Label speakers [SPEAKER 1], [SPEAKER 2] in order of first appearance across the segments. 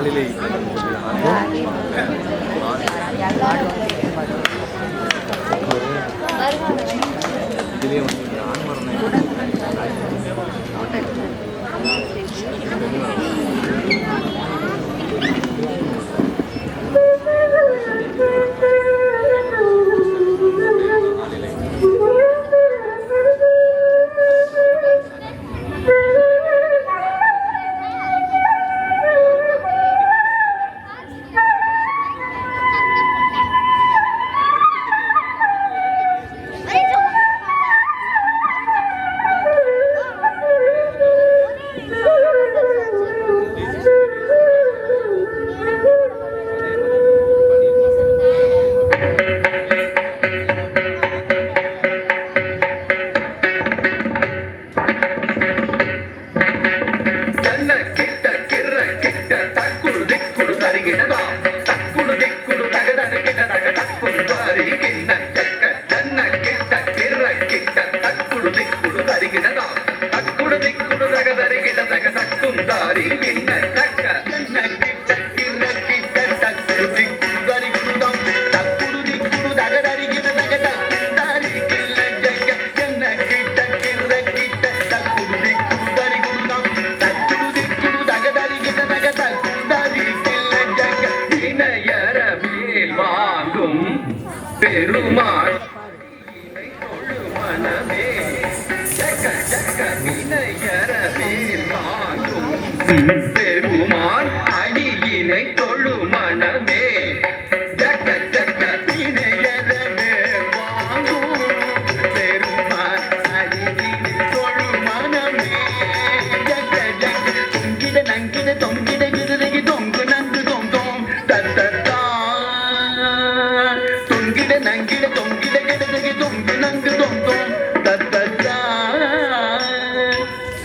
[SPEAKER 1] ஆளிலை இதுலேயே வந்து ஆண்மரணம் பெருமாள் மனமே ஜக ஜக வினயரவேல் வாங்கும் பெருமாள் அடியினை தொழு மனமே ஜக ஜக வினயரவேல் வாங்கும் பெருமாள் அடியினை தொழு மனமே ஜக ஜக தொங்கிட நங்கிட தொங்கிட கிருதகி தொங்கு நங்கு தொங்கும் தத்தத்தா நங்கிட தொங்கிட கிடதகி தொங்கு நங்கு தொங்கும் தத்தா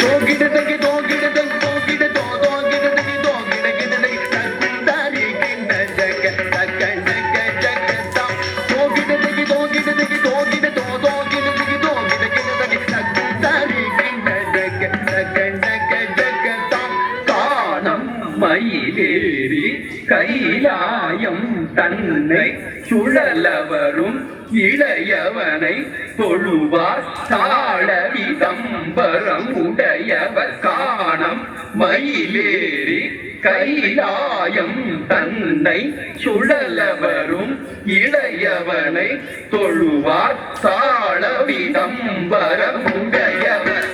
[SPEAKER 1] தோகிடதகி தோகிடதகி தோகிட தோகிடதகி தோகிட கிடதகி தந்தாரி கிண்ண ஜக தக ஜக ஜகதம் தோகிடதகி தோகிடதகி தோகிட தோகிடதகி தோகிட கிடதகி தந்தாரி கிண்ண ஜக தக ஜக ஜகதம் காணம் மயிலேறி கைலாயம் தன்னை சுழலவரும் இளையவனை தொழுவார் தாழ விதம்பரம் உடையவர் காணம் மயிலேறி கைலாயம் தன்னை சுழலவரும் இளையவனை தொழுவார் தாழ விதம்பரம் உடையவர்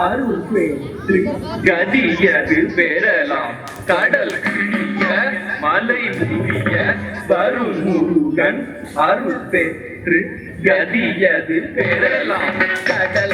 [SPEAKER 1] அருள் பெற்று கதியது பெறலாம் கடல் கிழிய மலை முறிய வரும் முருகன் அருள் பெற்று கதியது பெறலாம் கடல்